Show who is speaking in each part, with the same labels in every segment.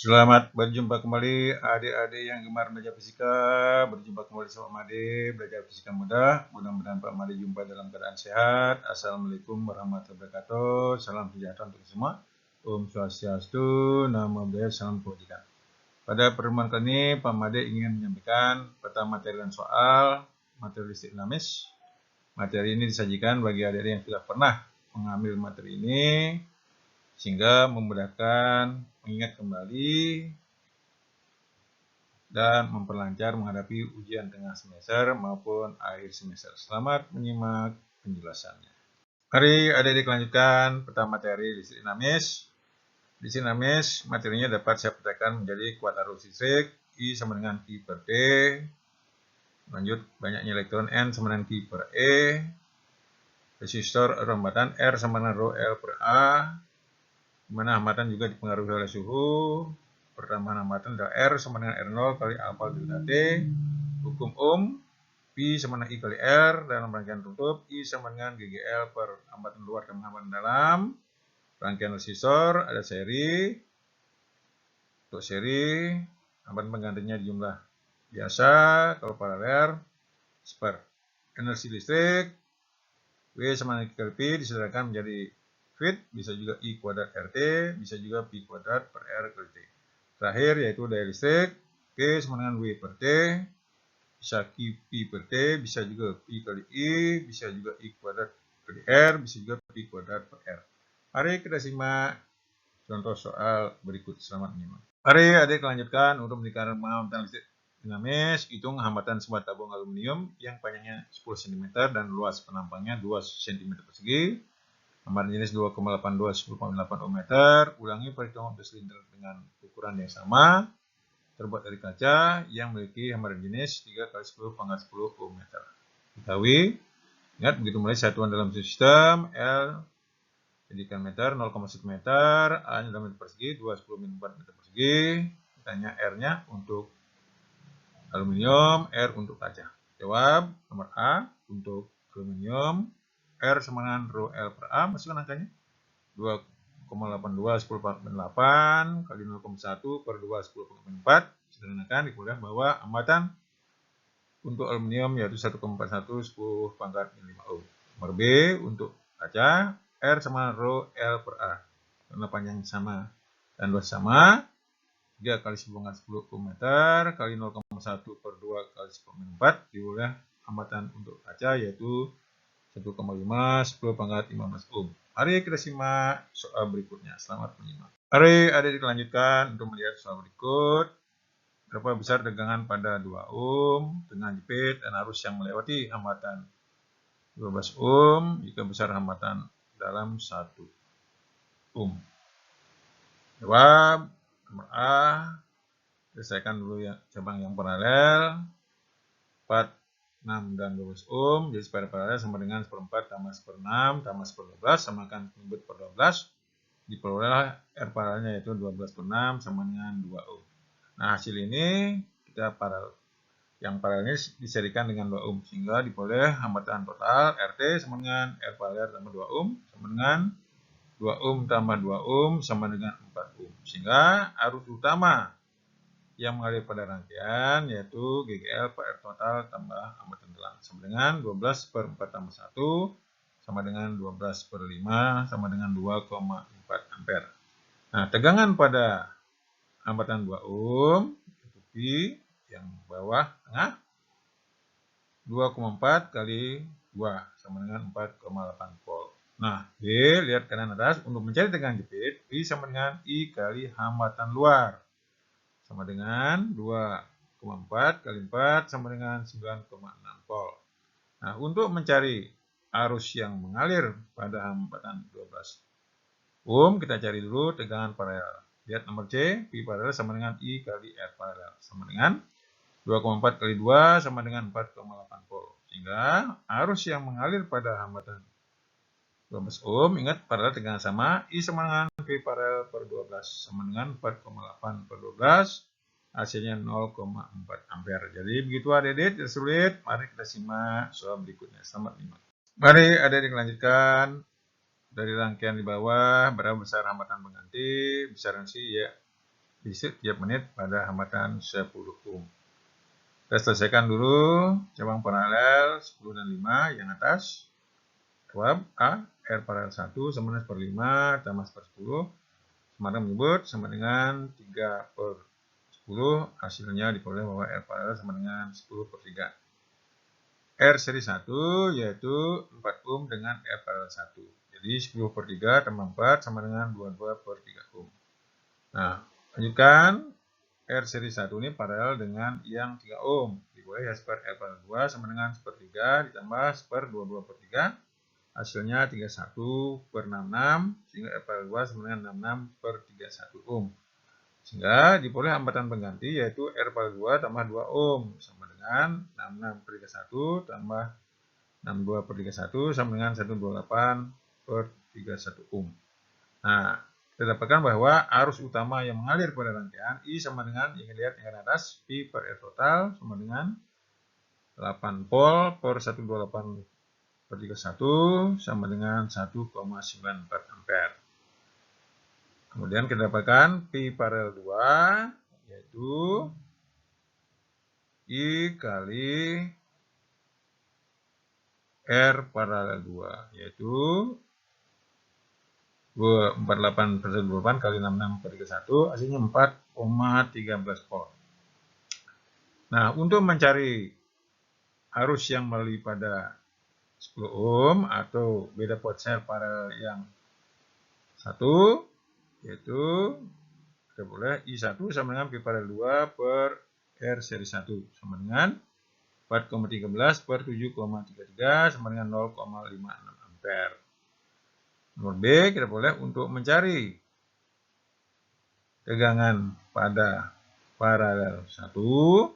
Speaker 1: Selamat berjumpa kembali adik-adik yang gemar belajar fisika. Berjumpa kembali sama Made, belajar fisika mudah. Mudah-mudahan Pak Made jumpa dalam keadaan sehat. Assalamualaikum warahmatullahi wabarakatuh. Salam sejahtera untuk semua. Om Swastiastu, Namo Buddhaya, salam kebajikan. Pada pertemuan kali ini Pak Made ingin menyampaikan peta materi dan soal materi listrik dinamis. Materi ini disajikan bagi adik-adik yang sudah pernah mengambil materi ini, sehingga memudahkan mengingat kembali dan memperlancar menghadapi ujian tengah semester maupun akhir semester. Selamat menyimak penjelasannya. Mari adik-adik lanjutkan peta materi listrik dinamis. Listrik dinamis materinya dapat saya petakan menjadi kuat arus listrik I sama dengan Q per T. Lanjut, banyaknya elektron N sama dengan Q per E. Resistor hambatan R sama dengan rho L per A. Dimana hambatan juga dipengaruhi oleh suhu. Pertambahan hambatan adalah R sama dengan R0 kali alfa delta T. Hukum Ohm, P sama dengan I kali R. Dalam rangkaian tutup, I sama dengan GGL per hambatan luar dan hambatan dalam. Rangkaian resistor ada seri. Untuk seri, hambatan penggantinya jumlah biasa. Kalau paralel, seper. Energi listrik, W sama dengan I kali P disederhanakan menjadi Fit, bisa juga I kuadrat RT, bisa juga P kuadrat per R kali T. Terakhir yaitu daya listrik, P sama dengan W per T, bisa Q P per T, bisa juga P kali I, bisa juga I kuadrat kali R, bisa juga P kuadrat per R. Mari kita simak contoh soal berikut. Selamat menyimak. Mari adik lanjutkan untuk menentukan hambatan listrik dinamis. Hitung hambatan sebuah tabung aluminium yang panjangnya 10 cm dan luas penampangnya 2 cm persegi. Hambatan jenis 2,82 10,8 ohm meter. Ulangi perhitungan untuk silinder dengan ukuran yang sama, terbuat dari kaca yang memiliki hambatan jenis 3 kali 10 pangkat 10 ohm meter. Ketahui, ingat begitu mulai satuan dalam sistem, L jadikan meter, 0,1 meter, A nya dalam meter persegi, 2 10 min 4 meter persegi. Ditanya R-nya untuk aluminium, R untuk kaca. Jawab nomor A untuk aluminium, R sama dengan rho L per A, masukkan angkanya 2,82 10 pangkat 8 kali 0,1 per 2 10 pangkat 4. Sederhanakan dikemudian bahwa hambatan untuk aluminium yaitu 1,41 10 pangkat 5 ohm. Nomor B untuk kaca, R sama rho L per A. Karena panjang sama dan luas sama, 3 kali 10 pangkat 10 ohm meter kali 0,1 per 2 kali 10 pangkat 4 diolah hambatan untuk kaca yaitu 1,5 10 pangkat 15 ohm. Mari kita simak soal berikutnya. Selamat menyimak. Mari adik dilanjutkan untuk melihat soal berikut. Berapa besar tegangan pada 2 ohm, tegangan jepit dan arus yang melewati hambatan 12 ohm jika besar hambatan dalam 1 ohm. Jawab nomor A. Selesaikan dulu ya cabang yang paralel. 4, 6 dan 12 ohm, jadi sepadan paralel sama dengan 1/4 tambah 1/6 tambah 1/12 samakan penyebut per 12. Diperoleh R paralelnya yaitu 12 per 6 sama dengan 2 ohm. Nah, hasil ini kita yang paralel ini diserikan dengan 2 ohm sehingga diperoleh hambatan total RT sama dengan R paralel tambah 2 ohm sama dengan 2 ohm tambah 2 ohm sama dengan 4 ohm. Sehingga arus utama yang mengalir pada rangkaian yaitu GGL per R total tambah hambatan dalam sama dengan 12 per 4 tambah 1 sama dengan 12 per 5 sama dengan 2,4 ampere. Nah, tegangan pada hambatan 2 ohm yaitu P yang bawah tengah 2,4 kali 2 sama dengan 4,8 volt. Nah, B lihat kanan atas untuk mencari tegangan jepit P sama dengan I kali hambatan luar sama dengan 2,4 kali 4 sama dengan 9,6 volt. Nah, untuk mencari arus yang mengalir pada hambatan 12 ohm, kita cari dulu tegangan paralel. Lihat nomor C, P paralel sama dengan I kali R paralel. Sama dengan 2,4 kali 2 sama dengan 4,8 volt. Sehingga arus yang mengalir pada hambatan 12 ohm, ingat paralel tegangan sama, I sama dengan P paralel per 12 sama dengan 4,8 per 12, hasilnya 0,4 ampere. Jadi begitu adik-adik, tidak sulit. Mari kita simak soal berikutnya. Selamat menyimak. Mari adik-adik lanjutkan. Dari rangkaian di bawah, berapa besar hambatan pengganti, besaran si ya di setiap menit pada hambatan 10 ohm. Kita selesaikan dulu cabang paralel 10 dan 5 yang atas. Jawab A, R paralel 1 sama dengan 1/5 tambah 1/10. Semarang menyebut sama dengan 3/10. Hasilnya diperoleh bahwa R paralel sama dengan 10/3. R seri 1 yaitu 4 ohm dengan R paralel 1. Jadi 10/3 tambah 4 sama dengan 22/3 ohm. Nah, lanjutkan. R seri 1 ini paralel dengan yang 3 ohm. Diboleh ya seper R paralel 2 sama dengan 1/3 ditambah seper 22/3. Hasilnya 31/66 sehingga R paralel 2 sama dengan 66/31 ohm. Sehingga diperoleh hambatan pengganti yaitu R paralel 2 tambah 2 ohm sama dengan 66/31 tambah 62/31 sama dengan 128/31 ohm. Nah, kita dapatkan bahwa arus utama yang mengalir pada rangkaian I sama dengan yang lihat yang atas Pi per R total sama dengan 8 volt per 128/31 sama dengan 1,94 ampere. Kemudian kita dapatkan Pi paralel 2 yaitu I kali R paralel 2 yaitu 48/28 kali 66/31 hasilnya 4,13 volt. Nah, untuk mencari arus yang melalui pada 10 ohm atau beda potensial paralel yang 1 yaitu kita boleh I1 sama dengan Pi paralel 2 per R seri 1 sama dengan 4,13/7,33 sama dengan 0,56 ampere. Nomor B kita boleh untuk mencari tegangan pada paralel 1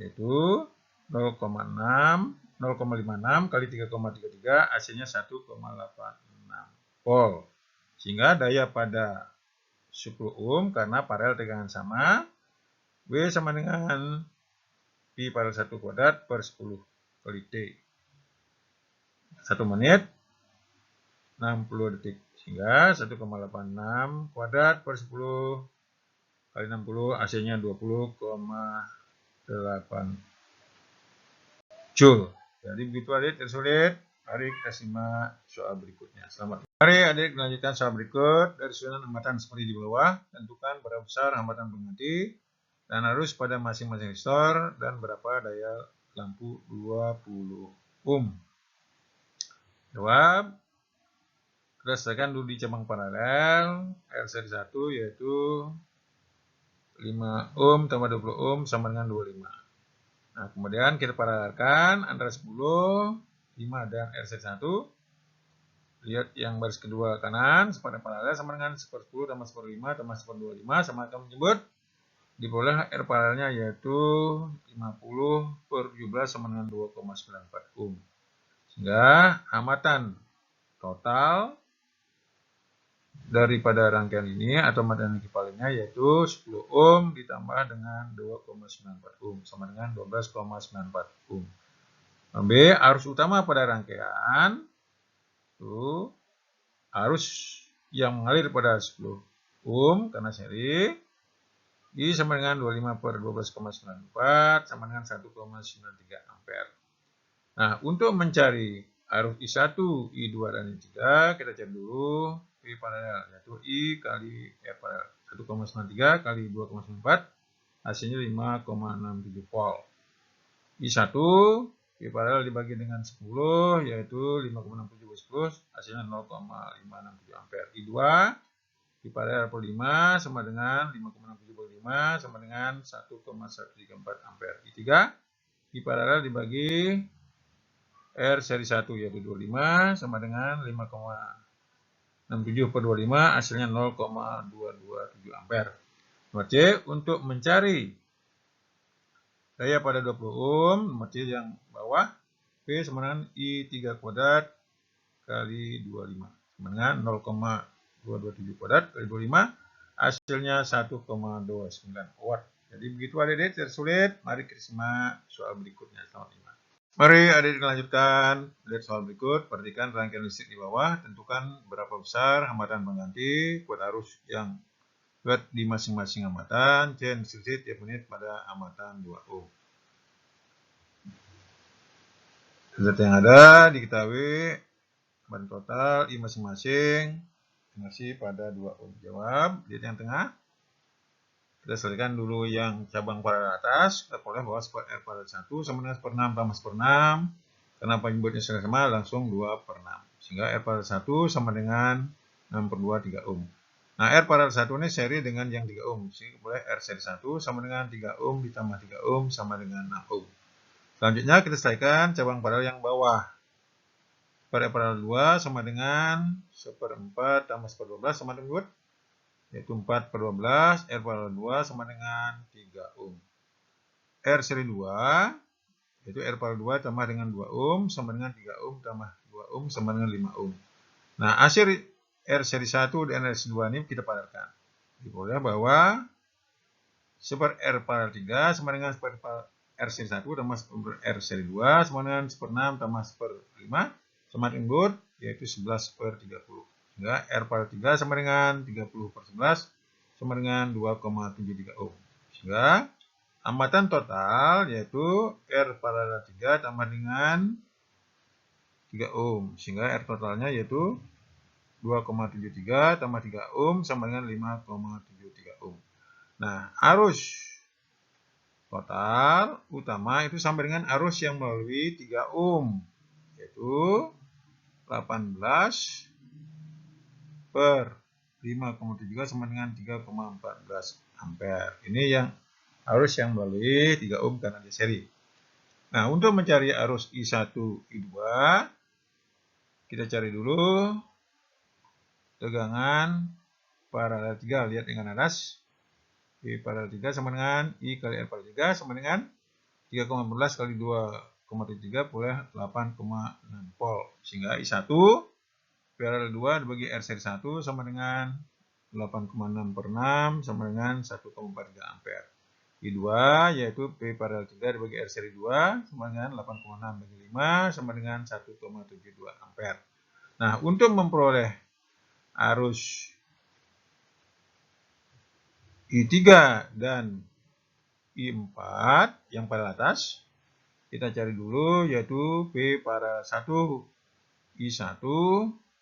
Speaker 1: yaitu 0,56 kali 3,33 hasilnya 1,86 volt. Sehingga daya pada 10 ohm karena paralel tegangan sama, W sama dengan Pi paralel 1 kuadrat per 10 kali T. 1 menit 60 detik. Sehingga 1,86 kuadrat per 10 kali 60 hasilnya 20,8 Joule. Jadi begitu adik tersulit. Mari kita simak soal berikutnya. Selamat. Mari adik melanjutkan soal berikut. Dari susunan hambatan seperti di bawah, tentukan berapa besar hambatan pengganti dan arus pada masing-masing resistor dan berapa daya lampu 20 ohm. Jawab. Kita selesaikan dulu di cabang paralel. R seri 1 yaitu 5 ohm tambah 20 ohm sama dengan 25. Nah, kemudian kita paralelkan antara 10, 5 dan R seri 1. Lihat yang baris kedua kanan, sepadan paralel sama dengan 1/10 tambah 1/5 tambah 1/25 sama akan menyebut diperoleh R paralelnya yaitu 50/17 sama dengan 2,94 ohm. Sehingga hambatan total daripada rangkaian ini atau hambatan ekivalennya yaitu 10 ohm ditambah dengan 2,94 ohm sama dengan 12,94 ohm. B. Arus utama pada rangkaian itu arus yang mengalir pada 10 ohm karena seri I sama dengan 25/12,94 sama dengan 1,93 ampere. Nah, untuk mencari arus I1, I2 dan I3 kita cari dulu Pi paralel yaitu I kali R paralel 1,93 kali 2,94 hasilnya 5,67 volt. I1 Pi paralel dibagi dengan 10 yaitu 5,67 hasilnya 0,567 ampere. I2 Pi paralel per 5 sama dengan 5,67 sama dengan 1,134 ampere. I3 Pi paralel dibagi R seri 1 yaitu 25 sama dengan 5,67/25 hasilnya 0,227 ampere. Nomor C untuk mencari daya pada 20 ohm, nomor C yang bawah P sama dengan I3 kuadrat kali 25 sama dengan 0,227 kuadrat kali 25 hasilnya 1,29 watt. Jadi begitu adik-adik tersulit. Mari kita simak soal berikutnya. Selamat simak. Mari adik-adik lanjutkan. Lihat soal berikut. Perhatikan rangkaian listrik di bawah. Tentukan berapa besar hambatan pengganti kuat arus yang buat di masing-masing amatan, C selisih tiap menit pada amatan 2 ohm. Data yang ada diketahui ban total I masing-masing masih pada 2 ohm. Jawab, lihat yang tengah. Kita selesaikan dulu yang cabang paralel atas. Kita peroleh bahwa spot R paralel 1 sama dengan 1/6 tambah 1/6. Karena penyebutnya sama langsung 2/6. Sehingga R paralel 1 sama dengan 6/2 3 ohm. Nah, R paralel 1 ini seri dengan yang 3 ohm. Sehingga boleh R seri 1 sama dengan 3 ohm ditambah 3 ohm sama dengan 6 ohm. Selanjutnya kita selesaikan cabang paralel yang bawah. R paralel 2 sama dengan 1/4 tambah 1/12 sama dengan yaitu 4/12. R paralel 2 sama dengan 3 ohm. R seri 2 yaitu R paralel 2 tambah dengan 2 ohm sama dengan 3 ohm tambah 2 ohm sama dengan 5 ohm. Nah, hasil R seri 1 dan R seri 2 ini kita paralelkan. Diperoleh bahwa super R paralel 3 sama dengan super R seri 1 tambah R seri 2 sama dengan 1/6 tambah 1/5 sama dengan yaitu 11/30. Sehingga R paralel 3 sama dengan 30/11 sama dengan 2,73 ohm. Sehingga amatan total yaitu R paralel 3 tambah dengan 3 ohm. Sehingga R totalnya yaitu 2,73 tambah 3 ohm sama dengan 5,73 ohm. Nah, arus total utama itu sama dengan arus yang melalui 3 ohm, yaitu 18 per 5,73 sama dengan 3,14 ampere. Ini yang arus yang melalui 3 ohm karena dia seri. Nah, untuk mencari arus I1, I2, kita cari dulu tegangan paralel 3. Lihat dengan atas. I paralel 3 sama dengan I kali R paralel 3 sama dengan 3,14 kali 2,73 boleh 8,6 volt. Sehingga I1 paralel 2 dibagi R seri 1 sama dengan 8,6/6 sama dengan 1,43 ampere. I2 yaitu P paralel 3 dibagi R seri 2 sama dengan 8,6 bagi 5 sama dengan 1,72 ampere. Nah, untuk memperoleh arus I3 dan I4 yang pada atas, kita cari dulu yaitu P paralel 1 I1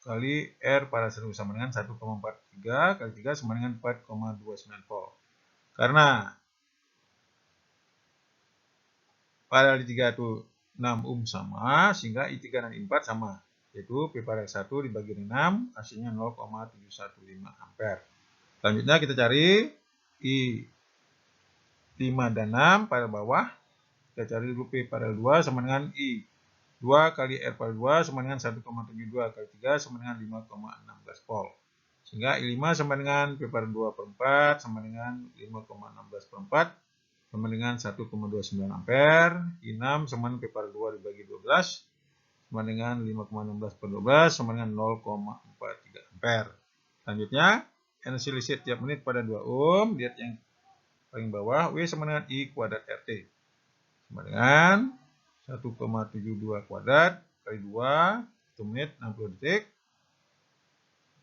Speaker 1: kali R paralel 1 sama dengan 1,43 kali 3 sama dengan 4,29 volt. Karena paralel 3 itu 6 ohm sama, sehingga I3 dan I4 sama. Yaitu P paralel 1 dibagi 6, hasilnya 0,715 ampere. Selanjutnya kita cari I5 dan 6 pada bawah. Kita cari dulu P paralel 2 sama dengan I2 kali R paralel 2 sama dengan 1,72 kali 3 sama dengan 5,16 volt. Sehingga I5 sama dengan P paralel 2 per 4 sama dengan 5,16 per 4 sama dengan 1,29 ampere. I6 sama dengan P paralel 2 dibagi 12 sama dengan 5,16 per 12 sama dengan 0,43 ampere. Selanjutnya, energi listrik tiap menit pada 2 ohm. Lihat yang paling bawah, W sama dengan I kuadrat RT. Sama dengan 1,72 kuadrat kali 2, 1 menit 60 detik,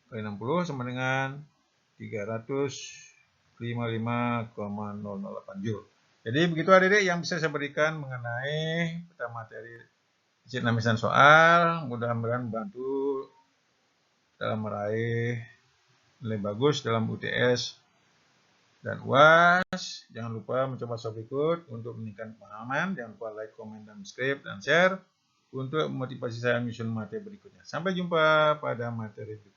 Speaker 1: kali 60 sama dengan 355,008 Joule. Jadi begitu adik-adik yang bisa saya berikan mengenai peta materi Vietnamese soal. Mudah-mudahan membantu dalam meraih nilai bagus dalam UTS dan UAS. Jangan lupa mencoba soal berikut untuk meningkatkan pemahaman. Jangan lupa like, komen, dan subscribe, dan share untuk memotivasi saya menyusun materi berikutnya. Sampai jumpa pada materi berikutnya.